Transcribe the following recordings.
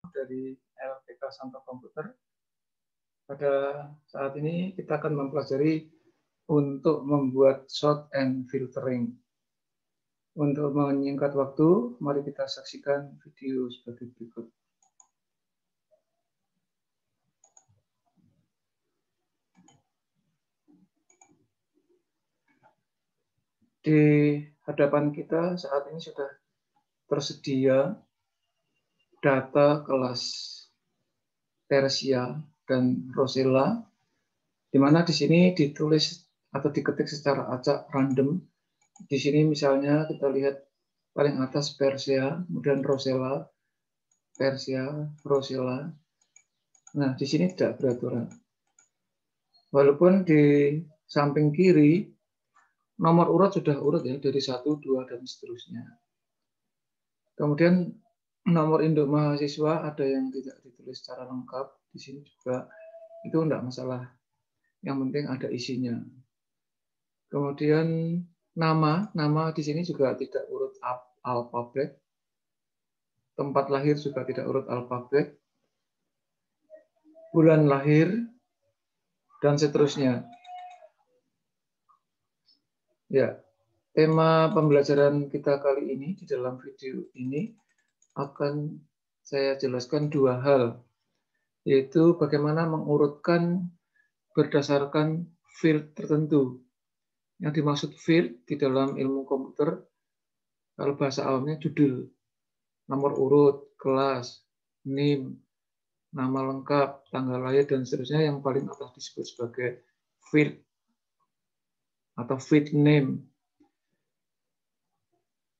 dari LPK Santo Komputer. Pada saat ini kita akan mempelajari untuk membuat sort and filtering. Untuk menyingkat waktu, mari kita saksikan video sebagai berikut. Di hadapan kita saat ini sudah tersedia data kelas Persia dan Rosella, di mana di sini ditulis atau diketik secara acak random. Di sini misalnya kita lihat paling atas Persia, kemudian Rosella, Persia, Rosella. Nah, di sini tidak beraturan. Walaupun di samping kiri nomor urut sudah urut ya, dari 1, 2, dan seterusnya. Kemudian nomor induk mahasiswa ada yang tidak ditulis secara lengkap. Di sini juga itu tidak masalah. Yang penting ada isinya. Kemudian nama di sini juga tidak urut alfabet. Tempat lahir juga tidak urut alfabet. Bulan lahir, dan seterusnya. Ya, tema pembelajaran kita kali ini di dalam video ini akan saya jelaskan dua hal, yaitu bagaimana mengurutkan berdasarkan field tertentu. Yang dimaksud field di dalam ilmu komputer, kalau bahasa awamnya judul, nomor urut, kelas, NIM, nama lengkap, tanggal lahir, dan seterusnya yang paling atas disebut sebagai field atau field name.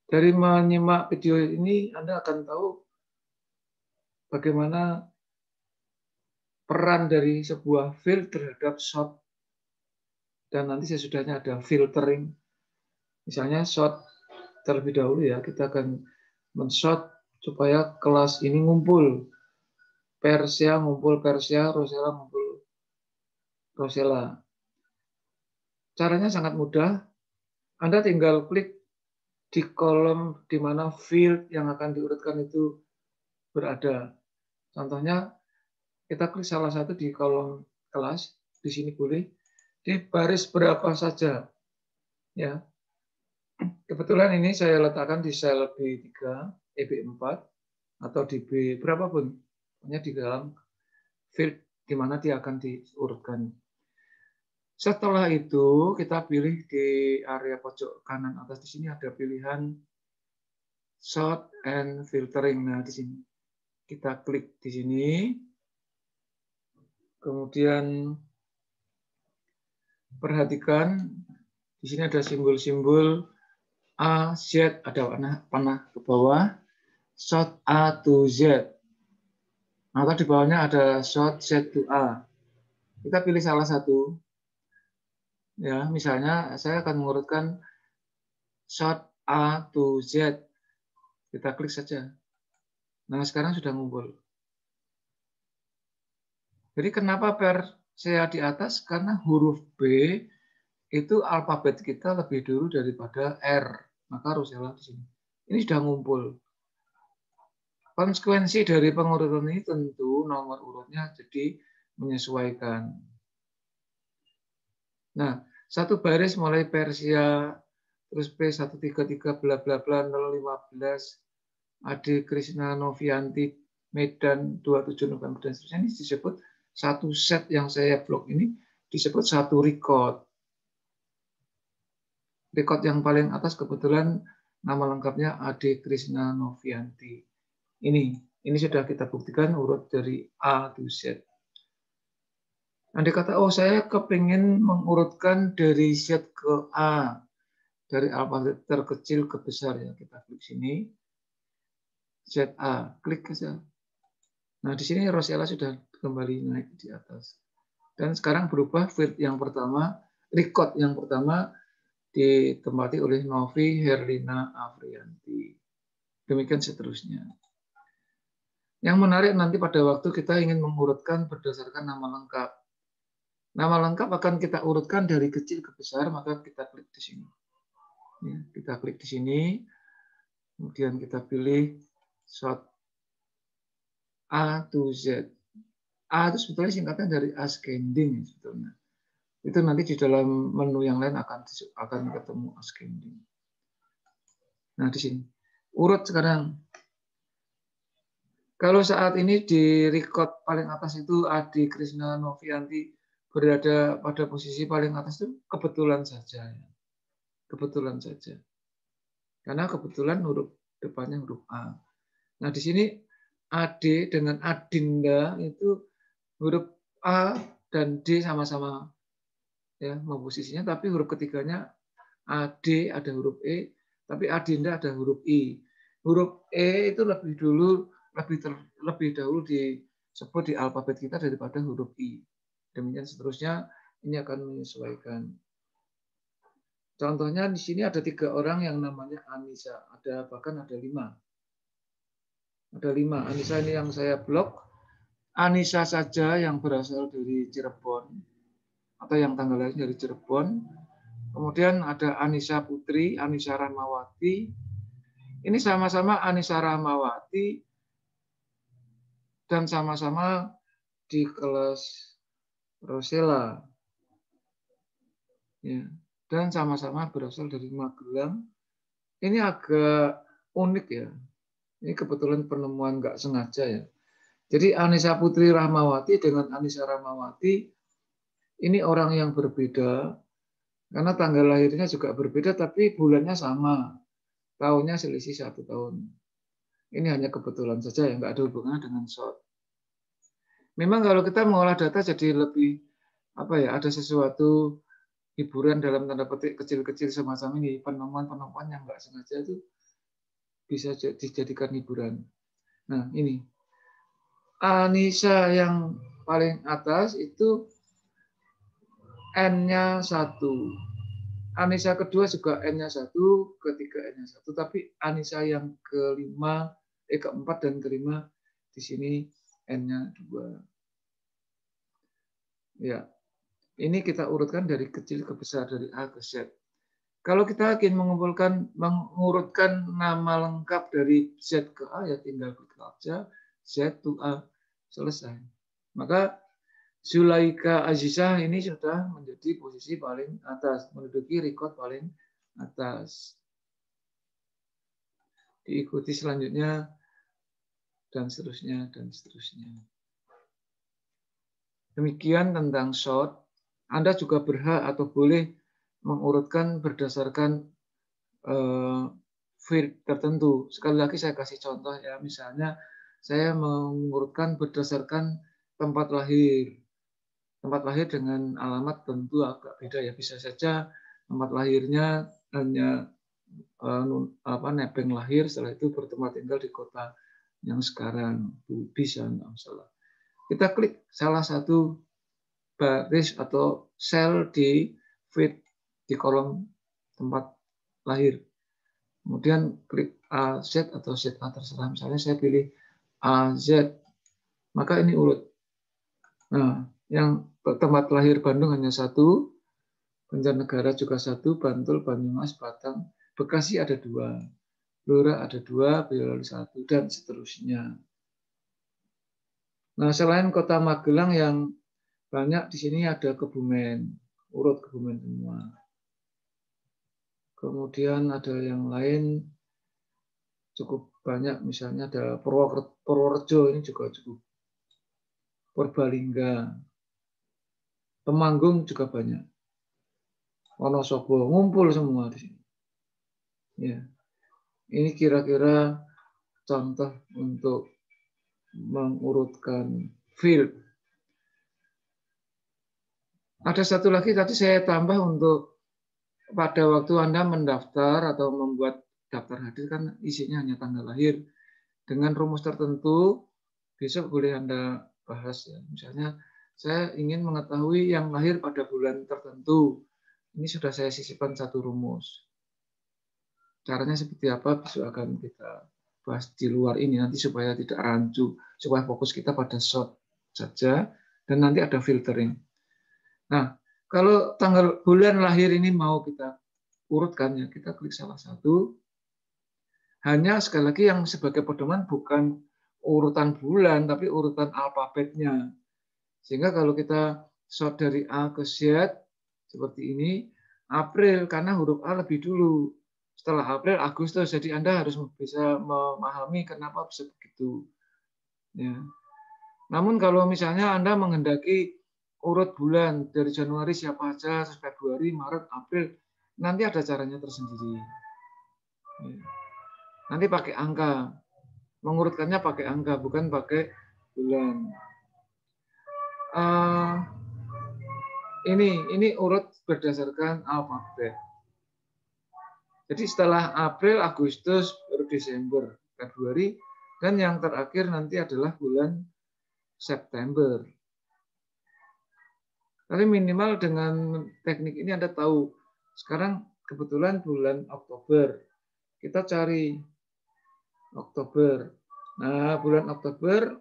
Dari menyimak video ini, Anda akan tahu bagaimana peran dari sebuah field terhadap sort. Dan nanti sesudahnya ada filtering. Misalnya sort terlebih dahulu ya, kita akan men-sort supaya kelas ini ngumpul. Persia ngumpul Persia, Rosella ngumpul Rosella. Caranya sangat mudah. Anda tinggal klik di kolom di mana field yang akan diurutkan itu berada. Contohnya, kita klik salah satu di kolom kelas, di sini boleh, di baris berapa saja. Ya, kebetulan ini saya letakkan di sel B3, EB4, atau di B berapapun, hanya di dalam field di mana dia akan diurutkan. Setelah itu kita pilih di area pojok kanan atas, di sini ada pilihan sort and filtering. Nah, di sini kita klik di sini, kemudian perhatikan di sini ada simbol-simbol A, Z, ada panah ke bawah, sort A to Z. Atau di bawahnya ada sort Z to A. Kita pilih salah satu. Ya, misalnya saya akan mengurutkan sort A to Z. Kita klik saja. Nah, sekarang sudah ngumpul. Jadi kenapa Persia di atas? Karena huruf B itu alfabet kita lebih dulu daripada R. Maka Rosella di sini. Ini sudah ngumpul. Konsekuensi dari pengurutan ini tentu nomor urutnya jadi menyesuaikan. Nah, satu baris mulai Persia, terus P133 bla bla bla 015, Ade Krisna Novianti Medan 27 November dan seterusnya, ini disebut satu set yang saya blok ini disebut satu record. Record yang paling atas kebetulan nama lengkapnya Ade Krisna Novianti. Ini sudah kita buktikan urut dari A to Z. Andai kata, oh saya kepingin mengurutkan dari Z ke A, dari alfabet terkecil ke besar ya, kita klik sini, ZA, klik saja. Nah di sini Rosella sudah kembali naik di atas. Dan sekarang berubah field yang pertama, record yang pertama ditempati oleh Novi Herlina Afrianti. Demikian seterusnya. Yang menarik nanti pada waktu kita ingin mengurutkan berdasarkan nama lengkap. Nama lengkap akan kita urutkan dari kecil ke besar, maka kita klik di sini. Ya, kita klik di sini, kemudian kita pilih sort A to Z. A itu sebetulnya singkatan dari ascending sebetulnya. Itu nanti di dalam menu yang lain akan ketemu ascending. Nah, di sini urut sekarang. Kalau saat ini di record paling atas itu Adi Krishna Novianti berada pada posisi paling atas itu kebetulan saja. Kebetulan saja. Karena kebetulan huruf depannya huruf A. Nah, di sini AD dengan Adinda itu huruf A dan D sama-sama ya posisinya, tapi huruf ketiganya AD ada huruf E, tapi Adinda ada huruf I. Huruf E itu lebih dahulu disebut di alfabet kita daripada huruf I. Demikian seterusnya, ini akan menyesuaikan. Contohnya di sini ada 3 orang yang namanya Anissa, bahkan ada 5. Ada 5. Anissa ini yang saya blok. Anissa saja yang berasal dari Cirebon atau yang tanggal lahir dari Cirebon. Kemudian ada Anissa Putri, Anissa Rahmawati. Ini sama-sama Anissa Rahmawati dan sama-sama di kelas Rosella. Ya, dan sama-sama berasal dari Magelang. Ini agak unik ya. Ini kebetulan penemuan nggak sengaja ya. Jadi Anissa Putri Rahmawati dengan Anissa Rahmawati ini orang yang berbeda karena tanggal lahirnya juga berbeda tapi bulannya sama. Tahunnya selisih 1 tahun. Ini hanya kebetulan saja ya, nggak ada hubungannya dengan short. Memang kalau kita mengolah data jadi lebih ada sesuatu hiburan dalam tanda petik kecil-kecil semacam ini, penemuan-penemuan yang nggak sengaja itu bisa dijadikan hiburan. Nah, ini Anissa yang paling atas itu N-nya 1. Anissa kedua juga N-nya 1, ketiga N-nya 1. Tapi Anissa yang keempat dan kelima di sini N-nya 2. Ya, ini kita urutkan dari kecil ke besar, dari A ke Z. Kalau kita ingin mengurutkan nama lengkap dari Z ke A, ya tinggal klik saja Z to A, selesai. Maka Zulaika Azizah ini sudah menjadi posisi paling atas, menduduki record paling atas. Diikuti selanjutnya, dan seterusnya, dan seterusnya. Demikian tentang short. Anda juga berhak atau boleh mengurutkan berdasarkan field tertentu. Sekali lagi saya kasih contoh ya, misalnya saya mengurutkan berdasarkan tempat lahir. Tempat lahir dengan alamat tentu agak beda ya. Bisa saja tempat lahirnya hanya nebeng lahir, setelah itu bertempat tinggal di kota yang sekarang. Bisa, nggak masalah. Kita klik salah satu baris atau sel di feed di kolom tempat lahir. Kemudian klik AZ atau ZA terserah. Misalnya saya pilih AZ, maka ini urut. Nah, yang tempat lahir Bandung hanya 1, Banjarnegara juga 1, Bantul, Banyumas, Batang, Bekasi ada 2, Blora ada 2, Boyolali 1, dan seterusnya. Nah, selain kota Magelang yang banyak di sini ada Kebumen, urut Kebumen semua. Kemudian ada yang lain cukup banyak, misalnya ada Purworejo, ini juga cukup. Purbalingga, Temanggung juga banyak. Wonosobo, ngumpul semua di sini. Ya. Ini kira-kira contoh untuk mengurutkan field. Ada satu lagi tadi saya tambah untuk pada waktu Anda mendaftar atau membuat daftar hadir kan isinya hanya tanggal lahir. Dengan rumus tertentu besok boleh Anda bahas ya. Misalnya saya ingin mengetahui yang lahir pada bulan tertentu. Ini sudah saya sisipkan satu rumus. Caranya seperti apa besok akan kita bahas di luar ini nanti supaya tidak rancu, supaya fokus kita pada short saja dan nanti ada filtering. Nah, kalau tanggal bulan lahir ini mau kita urutkan ya, kita klik salah satu. Hanya sekali lagi yang sebagai pedoman bukan urutan bulan, tapi urutan alfabetnya. Sehingga kalau kita sort dari A ke Z, seperti ini, April, karena huruf A lebih dulu. Setelah April, Agustus. Jadi Anda harus bisa memahami kenapa bisa begitu. Ya. Namun kalau misalnya Anda menghendaki urut bulan dari Januari siapa aja, Februari, Maret, April, nanti ada caranya tersendiri. Ya. Nanti pakai angka. Mengurutkannya pakai angka, bukan pakai bulan. Ini urut berdasarkan alfabet. Jadi setelah April, Agustus, baru Desember, Februari, dan yang terakhir nanti adalah bulan September. Tapi minimal dengan teknik ini Anda tahu. Sekarang kebetulan bulan Oktober. Kita cari Oktober. Nah, bulan Oktober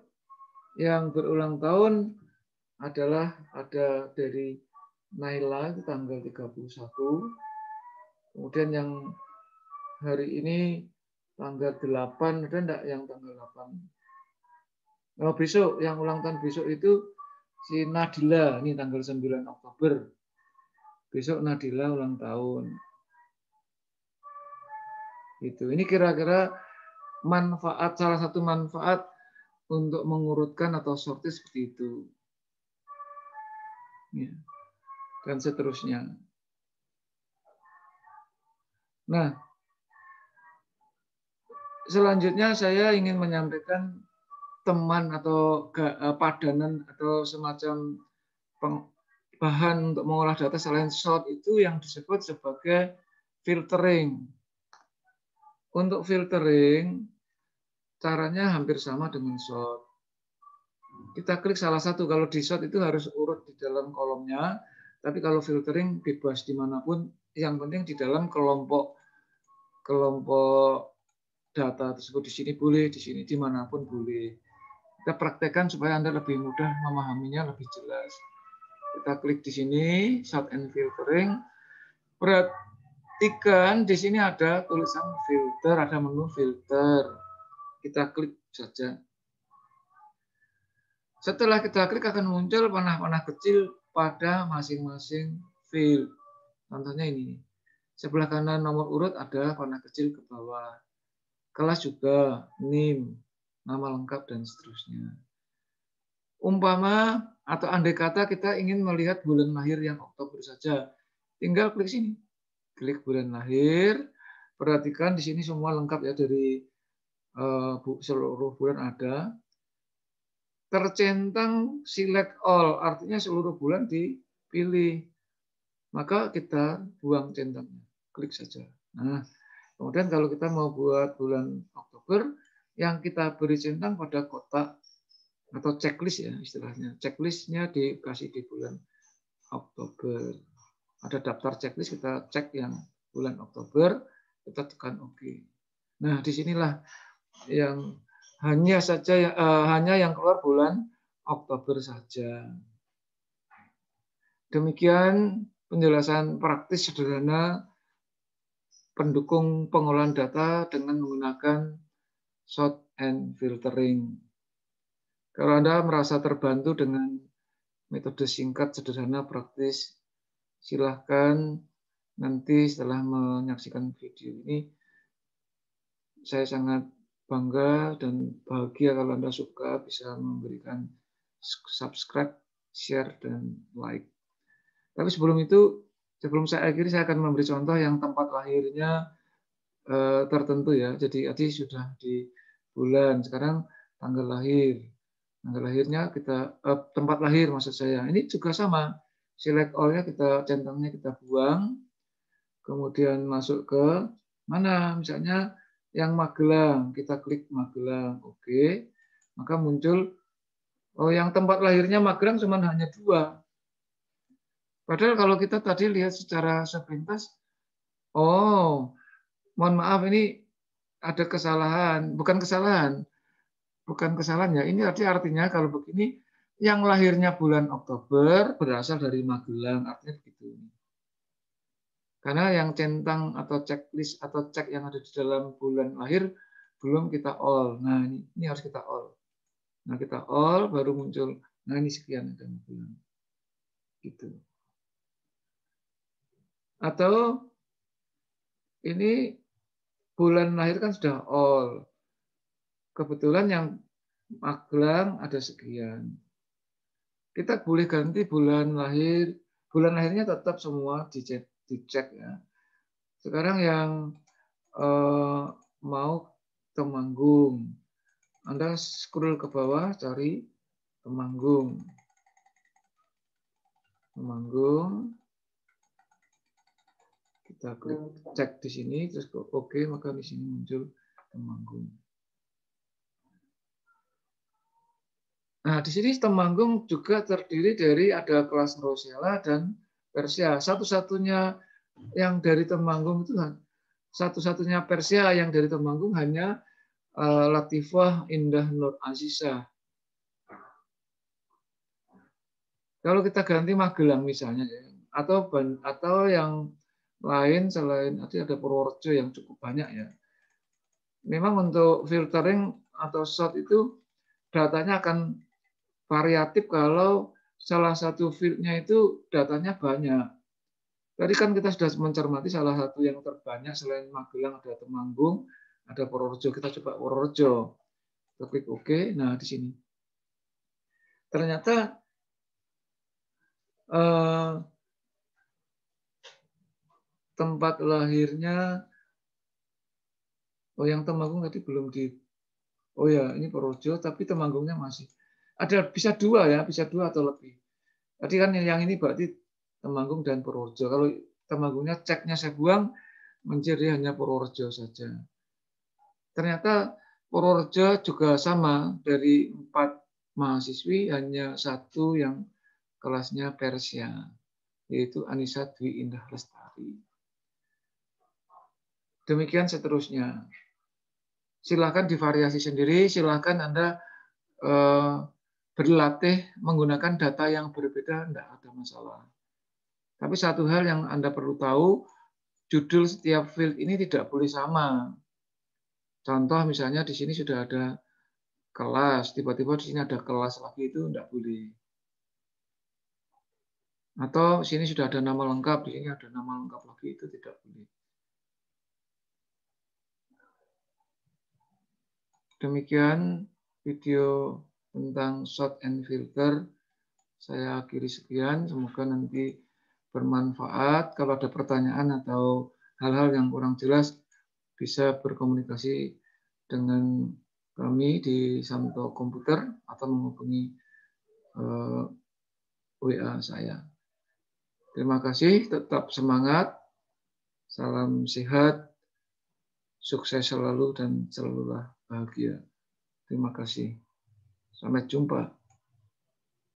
yang berulang tahun adalah ada dari Naila itu tanggal 31. Kemudian yang hari ini tanggal 8, ada enggak yang tanggal 8? Oh, besok yang ulang tahun besok itu si Nadila, ini tanggal 9 Oktober. Besok Nadila ulang tahun. Itu. Ini kira-kira manfaat, salah satu manfaat untuk mengurutkan atau sortir seperti itu. Ya. Dan seterusnya. Nah, selanjutnya saya ingin menyampaikan teman atau padanan atau semacam bahan untuk mengolah data selain sort itu yang disebut sebagai filtering. Untuk filtering, caranya hampir sama dengan sort. Kita klik salah satu. Kalau di sort itu harus urut di dalam kolomnya, tapi kalau filtering bebas dimanapun, yang penting di dalam kelompok data tersebut. Di sini boleh, di sini dimanapun boleh. Kita praktekkan supaya Anda lebih mudah memahaminya lebih jelas. Kita klik di sini, sort and filtering. Perhatikan di sini ada tulisan filter, ada menu filter. Kita klik saja. Setelah kita klik akan muncul panah-panah kecil pada masing-masing field. Contohnya ini. Sebelah kanan nomor urut ada panah kecil ke bawah. Kelas juga, NIM, nama lengkap, dan seterusnya. Umpama atau andai kata kita ingin melihat bulan lahir yang Oktober saja, tinggal klik sini. Klik bulan lahir, perhatikan di sini semua lengkap ya, dari seluruh bulan ada. Tercentang select all, artinya seluruh bulan dipilih. Maka kita buang centangnya, klik saja. Nah, kemudian kalau kita mau buat bulan Oktober, yang kita beri centang pada kotak atau checklist ya istilahnya. Checklistnya dikasih di bulan Oktober. Ada daftar checklist, kita cek yang bulan Oktober, kita tekan OK. Nah, disinilah yang hanya yang keluar bulan Oktober saja. Demikian penjelasan praktis sederhana pendukung pengolahan data dengan menggunakan sort and filtering. Kalau Anda merasa terbantu dengan metode singkat, sederhana, praktis, silahkan nanti setelah menyaksikan video ini, saya sangat bangga dan bahagia kalau Anda suka bisa memberikan subscribe, share, dan like. Tapi sebelum itu, sebelum saya akhiri, saya akan memberi contoh yang tempat lahirnya tertentu ya. Jadi tadi sudah di bulan, sekarang tanggal lahir. Tanggal lahirnya kita tempat lahir maksud saya. Ini juga sama. Select all-nya kita centangnya kita buang. Kemudian masuk ke mana? Misalnya yang Magelang, kita klik Magelang. Oke. Maka muncul yang tempat lahirnya Magelang cuma hanya 2. Padahal kalau kita tadi lihat secara sepintas, mohon maaf ini ada kesalahan, bukan kesalahan ya. Ini artinya kalau begini, yang lahirnya bulan Oktober berasal dari Magelang, artinya begitu. Karena yang centang atau checklist atau cek yang ada di dalam bulan lahir belum kita all. Nah, ini harus kita all. Nah, kita all baru muncul. Nah, ini sekian ada bulan. Gitu. Atau ini bulan lahir kan sudah all. Kebetulan yang Magelang ada sekian. Kita boleh ganti bulan lahir. Bulan lahirnya tetap semua dicek ya. Sekarang yang mau Temanggung. Anda scroll ke bawah cari Temanggung. Temanggung. Kita klik cek di sini terus oke, maka di sini muncul Temanggung. Nah, di sini Temanggung juga terdiri dari ada kelas Rosella dan Persia. Satu-satunya yang dari Temanggung itu satu-satunya Persia yang dari Temanggung hanya Latifah Indah Nur Azizah. Kalau kita ganti Magelang misalnya, atau yang lain selain ada Purworejo yang cukup banyak ya. Memang untuk filtering atau sort itu datanya akan variatif kalau salah satu fieldnya itu datanya banyak. Tadi kan kita sudah mencermati salah satu yang terbanyak selain Magelang ada Temanggung, ada Purworejo. Kita coba Purworejo. Kita klik OK. Nah, di sini. Ternyata tempat lahirnya, yang Temanggung tadi belum oh ya, ini Purworejo, tapi Temanggungnya masih. Bisa dua ya, bisa dua atau lebih. Tadi kan yang ini berarti Temanggung dan Purworejo. Kalau Temanggungnya ceknya saya buang, menjadi hanya Purworejo saja. Ternyata Purworejo juga sama, dari 4 mahasiswi hanya 1 yang kelasnya Persia, yaitu Anissa Dwi Indah Lestari. Demikian seterusnya. Silakan divariasi sendiri, silakan Anda berlatih menggunakan data yang berbeda, tidak ada masalah. Tapi satu hal yang Anda perlu tahu, judul setiap field ini tidak boleh sama. Contoh misalnya di sini sudah ada kelas, tiba-tiba di sini ada kelas lagi, itu tidak boleh. Atau di sini sudah ada nama lengkap, di sini ada nama lengkap lagi, itu tidak boleh. Demikian video tentang sort and filter. Saya akhiri sekian, semoga nanti bermanfaat. Kalau ada pertanyaan atau hal-hal yang kurang jelas, bisa berkomunikasi dengan kami di Samto Komputer atau menghubungi WA saya. Terima kasih, tetap semangat, salam sehat, sukses selalu dan selalulah bahagia. Terima kasih. Sampai jumpa.